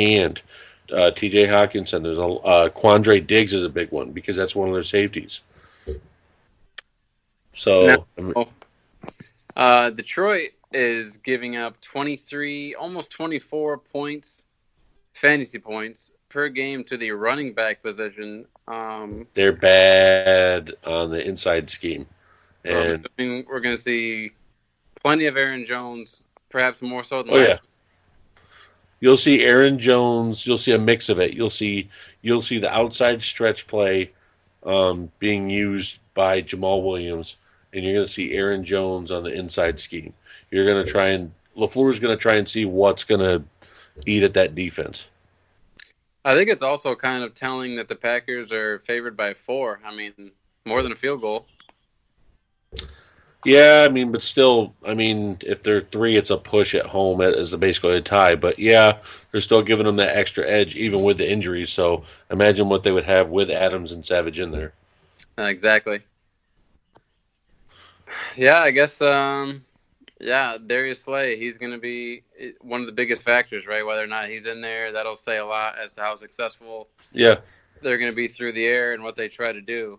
hand. T.J. Hawkinson. There's Quandre Diggs is a big one because that's one of their safeties. So, Detroit is giving up 23, almost 24 points, fantasy points per game to the running back position. They're bad on the inside scheme, and we're going to see plenty of Aaron Jones, perhaps more so than last. Yeah. You'll see Aaron Jones. You'll see a mix of it. You'll see the outside stretch play being used by Jamal Williams, and you're going to see Aaron Jones on the inside scheme. You're going to LaFleur's going to try and see what's going to eat at that defense. I think it's also kind of telling that the Packers are favored by 4. I mean, more than a field goal. Yeah, I mean, but still, I mean, if they're 3, it's a push at home as basically a tie. But yeah, they're still giving them that extra edge, even with the injuries. So imagine what they would have with Adams and Savage in there. Exactly. Yeah, I guess, Darius Slay, he's going to be one of the biggest factors, right? Whether or not he's in there, that'll say a lot as to how successful they're going to be through the air and what they try to do.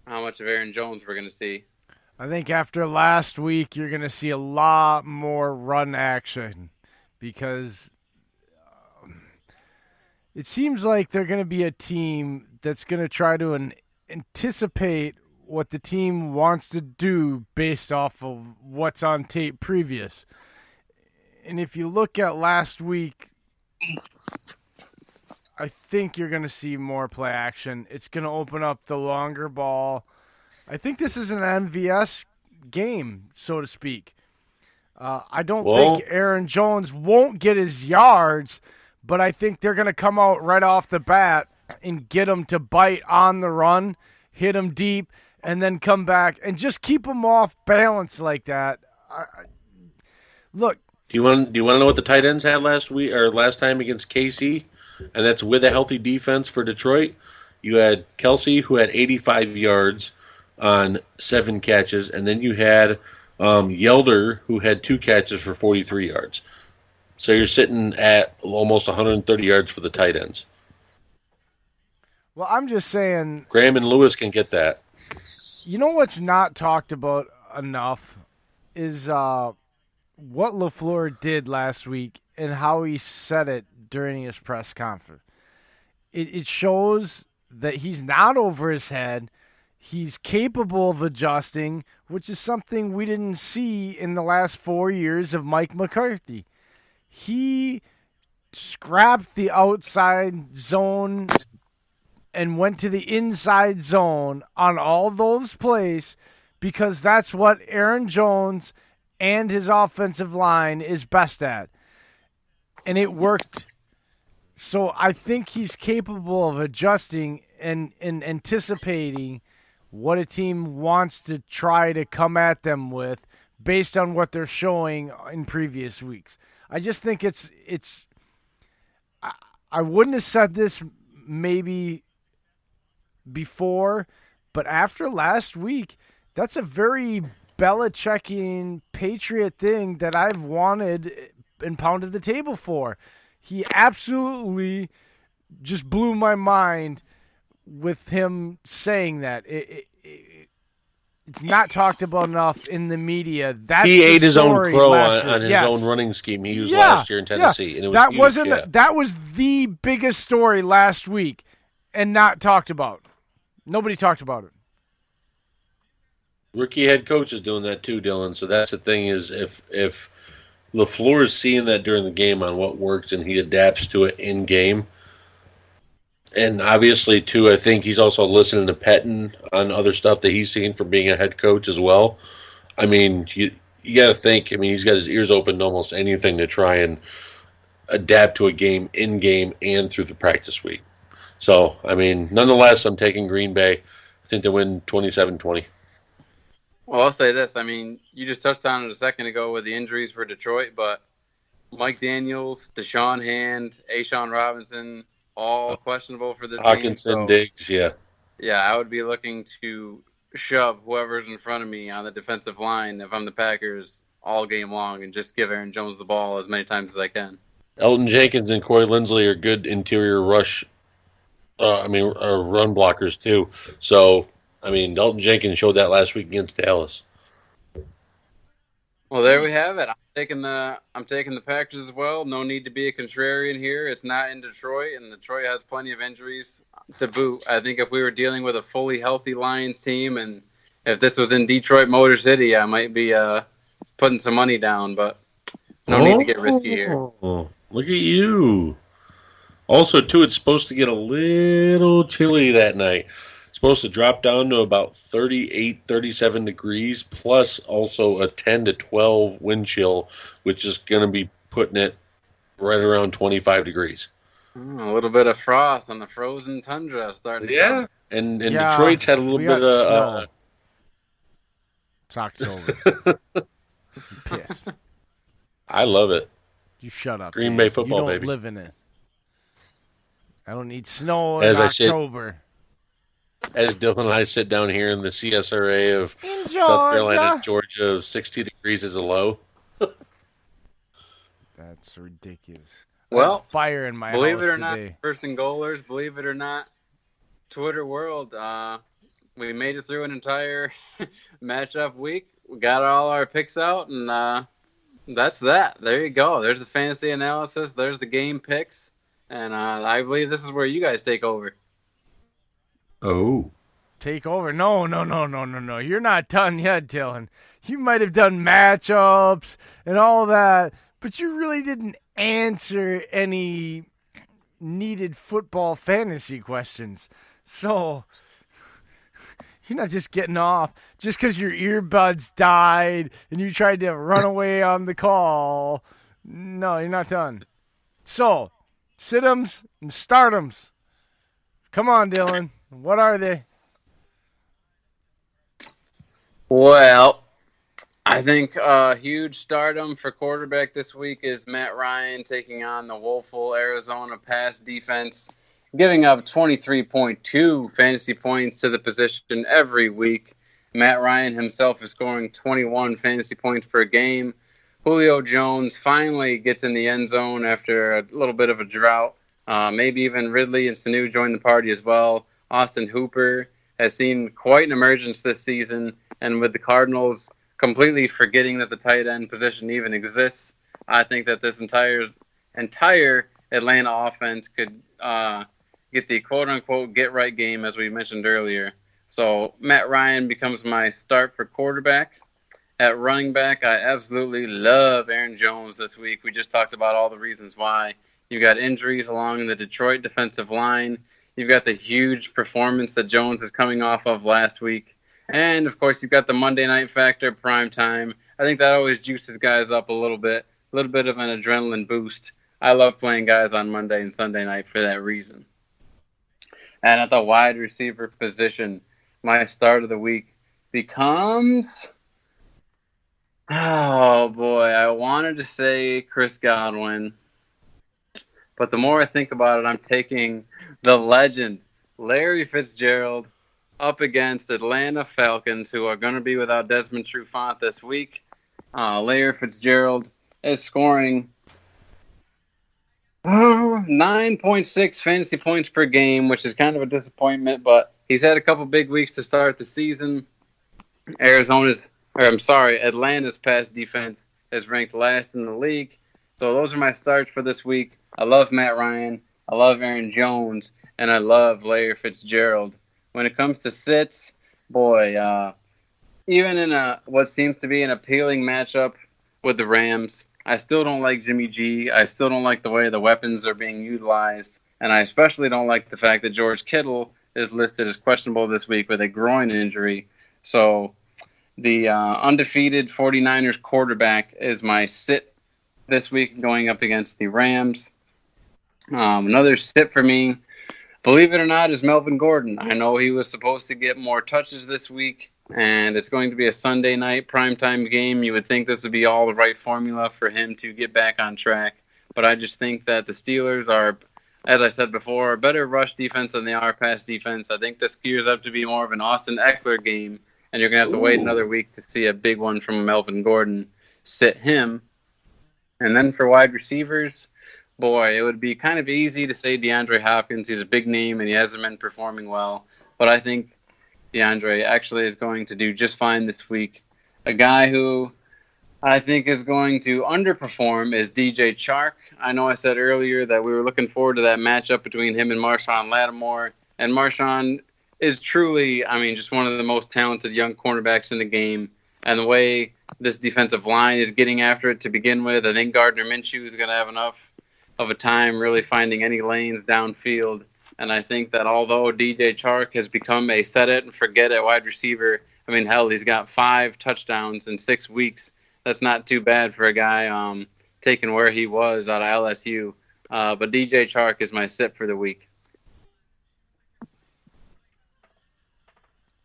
How much of Aaron Jones we're going to see. I think after last week, you're going to see a lot more run action because it seems like they're going to be a team that's going to try to anticipate what the team wants to do based off of what's on tape previous. And if you look at last week, I think you're going to see more play action. It's going to open up the longer ball. I think this is an MVS game, so to speak. I don't think Aaron Jones won't get his yards, but I think they're going to come out right off the bat and get him to bite on the run, hit him deep, and then come back and just keep him off balance like that. Look. Do you want to know what the tight ends had last time against KC? And that's with a healthy defense for Detroit. You had Kelsey, who had 85 yards on 7 catches, and then you had Yelder, who had 2 catches for 43 yards. So you're sitting at almost 130 yards for the tight ends. Well, I'm just saying... Graham and Lewis can get that. You know what's not talked about enough is what LaFleur did last week and how he said it during his press conference. It shows that he's not over his head. He's capable of adjusting, which is something we didn't see in the last 4 years of Mike McCarthy. He scrapped the outside zone and went to the inside zone on all those plays because that's what Aaron Jones and his offensive line is best at. And it worked. So I think he's capable of adjusting and anticipating what a team wants to try to come at them with based on what they're showing in previous weeks. I just think it's I wouldn't have said this maybe before, but after last week, that's a very Belichickian Patriot thing that I've wanted and pounded the table for. He absolutely just blew my mind with him saying that. It's not talked about enough in the media. He ate his own crow on his own running scheme he used last year in Tennessee. And it was that was the biggest story last week and not talked about. Nobody talked about it. Rookie head coach is doing that too, Dillon. So that's the thing is if LaFleur is seeing that during the game on what works and he adapts to it in game. And obviously, too, I think he's also listening to Pettin on other stuff that he's seen from being a head coach as well. I mean, you got to think, he's got his ears open to almost anything to try and adapt to a game in-game and through the practice week. So, nonetheless, I'm taking Green Bay. I think they win 27-20. Well, I'll say this. You just touched on it a second ago with the injuries for Detroit, but Mike Daniels, Deshaun Hand, A'Shaun Robinson, all questionable for this game. Hawkinson, Diggs, yeah. Yeah, I would be looking to shove whoever's in front of me on the defensive line if I'm the Packers all game long and just give Aaron Jones the ball as many times as I can. Elton Jenkins and Corey Linsley are good interior rush. Run blockers too. So, Elton Jenkins showed that last week against Dallas. Well, there we have it. I'm taking the Packers as well. No need to be a contrarian here. It's not in Detroit, and Detroit has plenty of injuries to boot. I think if we were dealing with a fully healthy Lions team, and if this was in Detroit Motor City, I might be putting some money down, but no need to get risky here. Look at you. Also, too, it's supposed to get a little chilly that night. It's supposed to drop down to about 38, 37 degrees, plus also a 10 to 12 wind chill, which is going to be putting it right around 25 degrees. A little bit of frost on the frozen tundra starting to come. And Detroit's had a little bit of... It's October. I'm pissed. I love it. You shut up. Green Bay football, you don't baby. live in it. I don't need snow in October. As Dylan and I sit down here in the CSRA of South Carolina, Georgia, 60 degrees is a low. That's ridiculous. Well, fire in my house believe it or today. not, first and goalers, believe it or not, Twitter world, we made it through an entire matchup week. We got all our picks out, and that's that. There you go. There's the fantasy analysis. There's the game picks. And I believe this is where you guys take over. Oh. Take over? No. You're not done yet, Dylan. You might have done matchups and all that, but you really didn't answer any needed football fantasy questions. So you're not just getting off just because your earbuds died and you tried to run away on the call. No, you're not done. So, sit-ems and start-ems. Come on, Dylan. What are they? Well, I think a huge stardom for quarterback this week is Matt Ryan taking on the woeful Arizona pass defense, giving up 23.2 fantasy points to the position every week. Matt Ryan himself is scoring 21 fantasy points per game. Julio Jones finally gets in the end zone after a little bit of a drought. Maybe even Ridley and Sanu join the party as well. Austin Hooper has seen quite an emergence this season, and with the Cardinals completely forgetting that the tight end position even exists, I think that this entire Atlanta offense could get the quote-unquote get-right game, as we mentioned earlier. So Matt Ryan becomes my start for quarterback. At running back, I absolutely love Aaron Jones this week. We just talked about all the reasons why. You've got injuries along the Detroit defensive line. You've got the huge performance that Jones is coming off of last week. And, of course, you've got the Monday night factor, prime time. I think that always juices guys up a little bit of an adrenaline boost. I love playing guys on Monday and Sunday night for that reason. And at the wide receiver position, my start of the week becomes... Oh, boy, I wanted to say Chris Godwin. But the more I think about it, I'm taking the legend, Larry Fitzgerald, up against Atlanta Falcons, who are going to be without Desmond Trufant this week. Larry Fitzgerald is scoring 9.6 fantasy points per game, which is kind of a disappointment, but he's had a couple big weeks to start the season. Atlanta's pass defense is ranked last in the league. So those are my starts for this week. I love Matt Ryan, I love Aaron Jones, and I love Larry Fitzgerald. When it comes to sits, boy, even in what seems to be an appealing matchup with the Rams, I still don't like Jimmy G. I still don't like the way the weapons are being utilized, and I especially don't like the fact that George Kittle is listed as questionable this week with a groin injury. So the undefeated 49ers quarterback is my sit this week going up against the Rams. Another sit for me, believe it or not, is Melvin Gordon. I know he was supposed to get more touches this week, and it's going to be a Sunday night primetime game. You would think this would be all the right formula for him to get back on track. But I just think that the Steelers are, as I said before, a better rush defense than they are pass defense. I think this gears up to be more of an Austin Eckler game, and you're going to have to wait another week to see a big one from Melvin Gordon. Sit him. And then for wide receivers, boy, it would be kind of easy to say DeAndre Hopkins. He's a big name, and he hasn't been performing well. But I think DeAndre actually is going to do just fine this week. A guy who I think is going to underperform is DJ Chark. I know I said earlier that we were looking forward to that matchup between him and Marshawn Lattimore. And Marshawn is truly, just one of the most talented young cornerbacks in the game. And the way this defensive line is getting after it to begin with, I think Gardner Minshew is going to have enough of a time really finding any lanes downfield. And I think that although DJ Chark has become a set-it-and-forget-it wide receiver, hell, he's got 5 touchdowns in 6 weeks. That's not too bad for a guy taking where he was out of LSU. But DJ Chark is my sit for the week.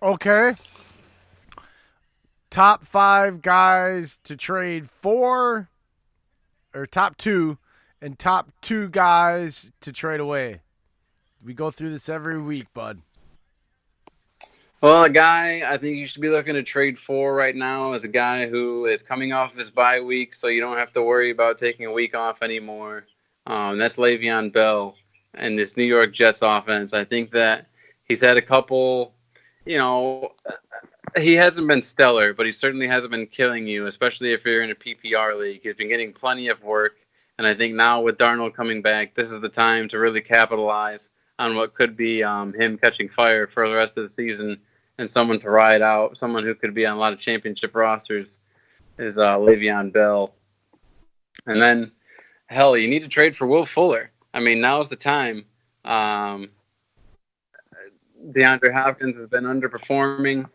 Okay. Top 5 guys to trade for, or top 2, and top 2 guys to trade away. We go through this every week, bud. Well, a guy I think you should be looking to trade for right now is a guy who is coming off of his bye week, so you don't have to worry about taking a week off anymore. That's Le'Veon Bell and this New York Jets offense. I think that he's had a couple, he hasn't been stellar, but he certainly hasn't been killing you, especially if you're in a PPR league. He's been getting plenty of work, and I think now with Darnold coming back, this is the time to really capitalize on what could be him catching fire for the rest of the season and someone to ride out, someone who could be on a lot of championship rosters is Le'Veon Bell. And then, hell, you need to trade for Will Fuller. Now's the time. DeAndre Hopkins has been underperforming,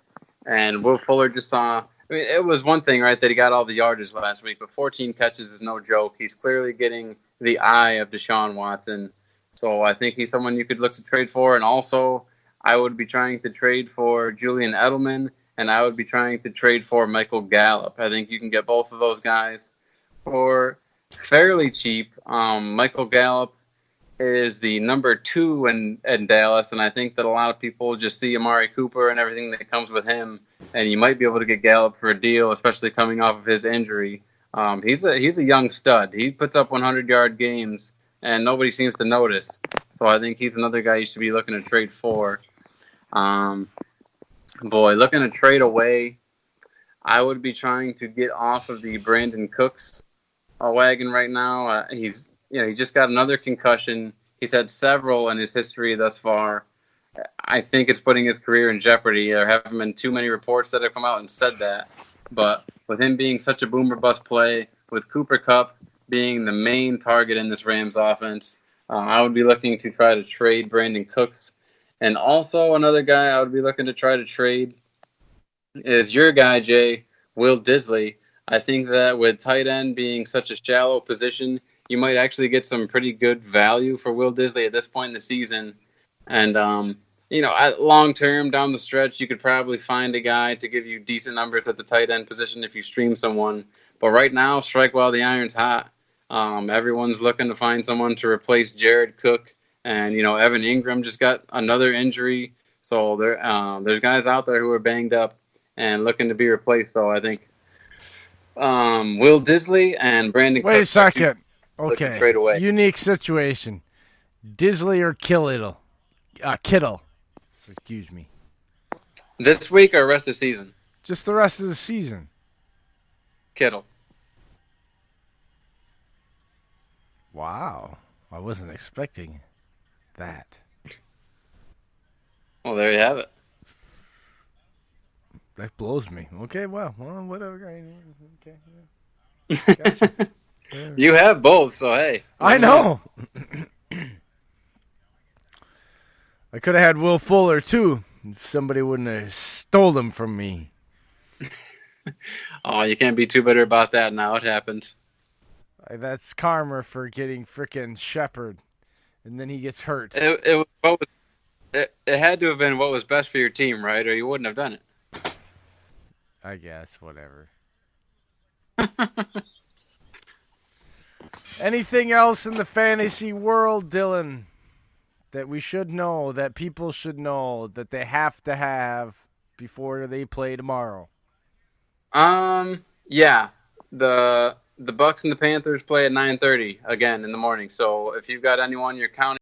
and Will Fuller just saw – it was one thing, right, that he got all the yardage last week, but 14 catches is no joke. He's clearly getting the eye of Deshaun Watson. So I think he's someone you could look to trade for. And also, I would be trying to trade for Julian Edelman, and I would be trying to trade for Michael Gallup. I think you can get both of those guys for fairly cheap. Michael Gallup is the number 2 in Dallas, and I think that a lot of people just see Amari Cooper and everything that comes with him, and you might be able to get Gallup for a deal, especially coming off of his injury. He's a young stud. He puts up 100-yard games, and nobody seems to notice. So I think he's another guy you should be looking to trade for. Looking to trade away, I would be trying to get off of the Brandon Cooks wagon right now. He just got another concussion. He's had several in his history thus far. I think it's putting his career in jeopardy. There haven't been too many reports that have come out and said that. But with him being such a boomer bust play, with Cooper Kupp being the main target in this Rams offense, I would be looking to try to trade Brandon Cooks. And also another guy I would be looking to try to trade is your guy, Jay, Will Disley. I think that with tight end being such a shallow position, you might actually get some pretty good value for Will Disley at this point in the season. And, long term down the stretch, you could probably find a guy to give you decent numbers at the tight end position if you stream someone. But right now, strike while the iron's hot. Everyone's looking to find someone to replace Jared Cook. And, Evan Ingram just got another injury. So there's guys out there who are banged up and looking to be replaced. So I think Will Disley and Brandon Cooks. Wait a second. Okay. Trade away. Unique situation. Disley or Kittle? Kittle. Excuse me. This week or rest of the season? Just the rest of the season. Kittle. Wow. I wasn't expecting that. Well, there you have it. That blows me. Okay, well, whatever. Okay. Yeah. Gotcha. Yeah. You have both, so hey. I know. I could have had Will Fuller, too, if somebody wouldn't have stole him from me. Oh, you can't be too bitter about that now. It happens. That's karma for getting frickin' Shepard, and then he gets hurt. It had to have been what was best for your team, right? Or you wouldn't have done it. I guess, whatever. Anything else in the fantasy world, Dillon, that we should know, that people should know, that they have to have before they play tomorrow? Yeah. The the Bucks and the Panthers play at 9:30 again in the morning. So if you've got anyone you're counting